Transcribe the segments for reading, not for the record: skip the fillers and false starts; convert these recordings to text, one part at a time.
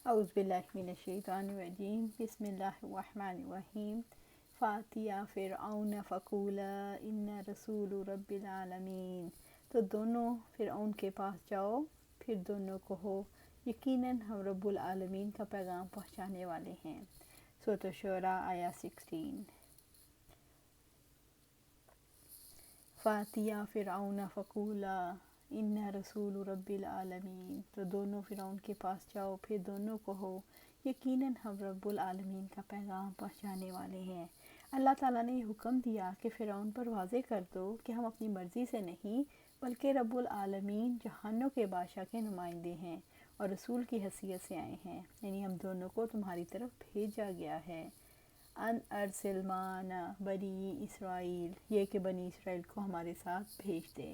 اعوذ باللہ من الشیطان الرجیم بسم اللہ الرحمن الرحیم فاتیا فرعون فقولا ان رسول رب العالمین، تو دونوں فرعون کے پاس جاؤ، پھر دونوں کہو یقیناً ہم رب العالمین کا پیغام پہنچانے والے ہیں۔ سورۃ الشعراء آیا 16۔ فاتیا فرعون فقولا ان رسول رب العالمین، تو دونوں فرعون کے پاس جاؤ، پھر دونوں کہو یقیناً ہم رب العالمین کا پیغام پہنچانے والے ہیں۔ اللہ تعالیٰ نے یہ حکم دیا کہ فرعون پر واضح کر دو کہ ہم اپنی مرضی سے نہیں بلکہ رب العالمین جہانوں کے بادشاہ کے نمائندے ہیں اور رسول کی حیثیت سے آئے ہیں، یعنی ہم دونوں کو تمہاری طرف بھیجا گیا ہے۔ ان ارسل معنا بنی اسرائیل، یہ کہ بنی اسرائیل کو ہمارے ساتھ بھیج دے۔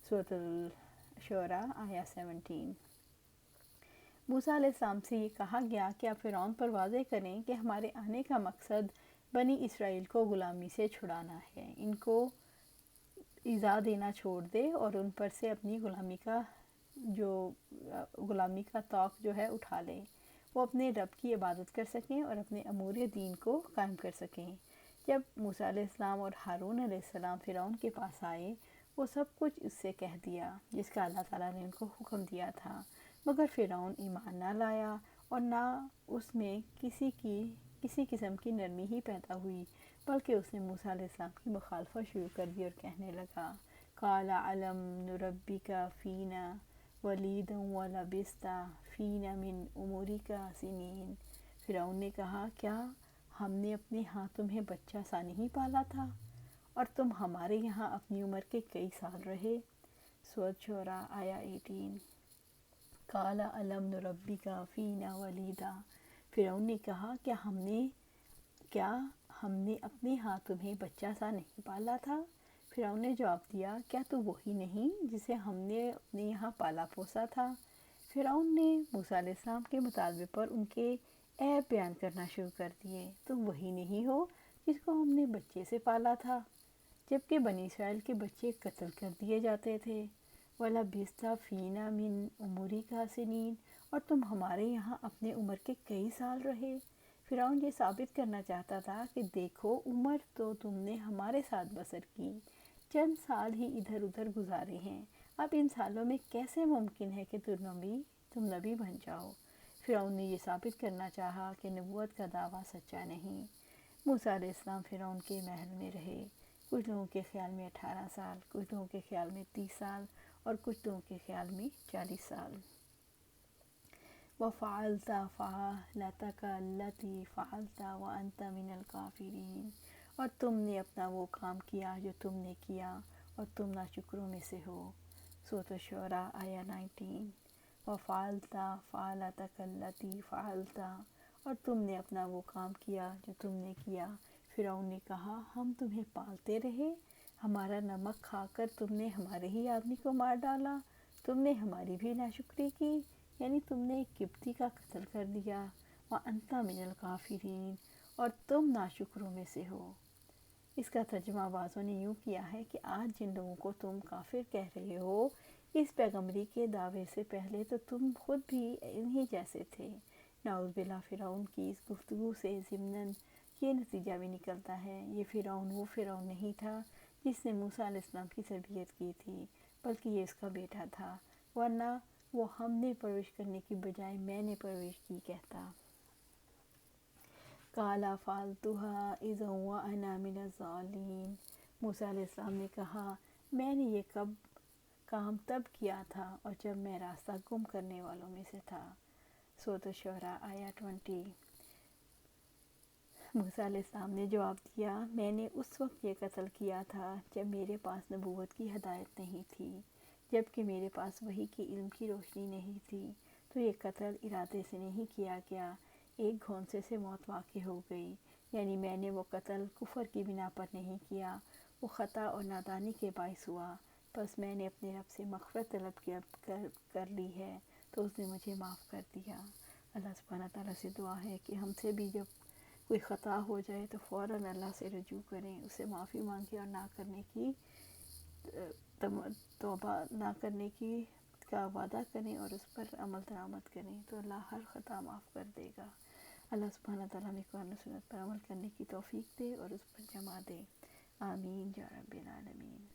سورۃ الشعراء آیا 17۔ موسیٰ علیہ السلام سے یہ کہا گیا کہ آپ فرعون پر واضح کریں کہ ہمارے آنے کا مقصد بنی اسرائیل کو غلامی سے چھڑانا ہے، ان کو ایذا دینا چھوڑ دے اور ان پر سے اپنی غلامی کا طوق جو ہے اٹھا لے، وہ اپنے رب کی عبادت کر سکیں اور اپنے امور دین کو قائم کر سکیں۔ جب موسیٰ علیہ السلام اور ہارون علیہ السلام فرعون کے پاس آئے، وہ سب کچھ اس سے کہہ دیا جس کا اللہ تعالیٰ نے ان کو حکم دیا تھا، مگر فرعون ایمان نہ لایا اور نہ اس میں کسی قسم کی نرمی ہی پیدا ہوئی، بلکہ اس نے موسیٰ علیہ السلام کی مخالفت شروع کر دی اور کہنے لگا قال علم نربک فینا ولیدا ولبثت فینا من عمرک سنین۔ فرعون نے کہا کیا ہم نے اپنے ہاں تمہیں بچہ سا نہیں پالا تھا اور تم ہمارے یہاں اپنی عمر کے کئی سال رہے۔ سورۃ شعراء آیا 18۔ قال علم نربک فینا ولیدا، فرعون نے کہا کیا ہم نے اپنے ہاں تمہیں بچہ سا نہیں پالا تھا؟ فرعون نے جواب دیا کیا تو وہی نہیں جسے ہم نے اپنے یہاں پالا پوسا تھا؟ فرعون نے موسیٰ علیہ السلام کے مطالبے پر ان کے عیب بیان کرنا شروع کر دیے، تم وہی نہیں ہو جس کو ہم نے بچے سے پالا تھا جبکہ بنی اسرائیل کے بچے قتل کر دیے جاتے تھے۔ وَلَبِثْتَ فِينَا مِنْ عُمُرِكَ سِنِينَ، اور تم ہمارے یہاں اپنے عمر کے کئی سال رہے۔ فرعون یہ ثابت کرنا چاہتا تھا کہ دیکھو عمر تو تم نے ہمارے ساتھ بسر کی، چند سال ہی ادھر ادھر گزارے ہیں، اب ان سالوں میں کیسے ممکن ہے کہ تم نبی بن جاؤ؟ فرعون نے یہ ثابت کرنا چاہا کہ نبوت کا دعویٰ سچا نہیں۔ موسیٰ علیہ السلام فرعون کے محل میں رہے، کچھ لوگوں کے خیال میں 18 سال، کچھ لوگوں کے خیال میں 30 سال اور کچھ لوگوں کے خیال میں 40 سال۔ وَفَعَلْتَ فَعَلَتَكَ الَّتِي فَعَلْتَ وَأَنْتَ مِنَ الْكَافِرِينَ، اور تم نے اپنا وہ کام کیا جو تم نے کیا اور تم ناشکروں میں سے ہو۔ سورۃ الشعراء آیا 19۔ وَفَعَلْتَ فَعَلَتَكَ الَّتِي فَعَلْتَ، اور تم نے اپنا وہ کام کیا جو تم نے کیا۔ فرعون نے کہا ہم تمہیں پالتے رہے، ہمارا نمک کھا کر تم نے ہمارے ہی آدمی کو مار ڈالا، تم نے ہماری بھی ناشکری کی، یعنی تم نے ایک قبطی کا قتل کر دیا۔ وَأَنْتَ مِنَ الْكَافِرِينَ، اور تم ناشکروں میں سے ہو۔ اس کا ترجمہ بعضوں نے یوں کیا ہے کہ آج جن لوگوں کو تم کافر کہہ رہے ہو، اس پیغمبری کے دعوے سے پہلے تو تم خود بھی انہی جیسے تھے۔ نعوذ باللہ۔ فرعون کی اس گفتگو سے ضمناً یہ نتیجہ بھی نکلتا ہے یہ فرعون وہ فرعون نہیں تھا جس نے موسیٰ علیہ السلام کی تربیت کی تھی، بلکہ یہ اس کا بیٹا تھا، ورنہ وہ ہم نے پرورش کرنے کی بجائے میں نے پرورش کی کہتا۔ قَالَ فَعَلْتُهَا إِذًا وَأَنَا مِنَ الظَّالِمِينَ، موسیٰ علیہ السلام نے کہا میں نے یہ کام تب کیا تھا اور جب میں راستہ گم کرنے والوں میں سے تھا۔ سورۃ الشعراء آیا 20۔ موسیٰ علیہ السلام نے جواب دیا میں نے اس وقت یہ قتل کیا تھا جب میرے پاس نبوت کی ہدایت نہیں تھی، جب کہ میرے پاس وحی کی علم کی روشنی نہیں تھی، تو یہ قتل ارادے سے نہیں کیا گیا، ایک گھونسے سے موت واقع ہو گئی، یعنی میں نے وہ قتل کفر کی بنا پر نہیں کیا، وہ خطا اور نادانی کے باعث ہوا، بس میں نے اپنے رب سے مغفرت طلب کر لی ہے تو اس نے مجھے معاف کر دیا۔ اللہ سبحانہ تعالیٰ سے دعا ہے کہ ہم سے بھی جب کوئی خطا ہو جائے تو فوراً اللہ سے رجوع کریں، اسے معافی مانگیں اور توبہ نہ کرنے کی کا وعدہ کریں اور اس پر عمل درآمد کریں تو اللہ ہر خطا معاف کر دے گا۔ اللہ سبحانہ تعالیٰ ہمیں قرآن و سنت پر عمل کرنے کی توفیق دے اور اس پر جمع دے، آمین یا رب العالمین۔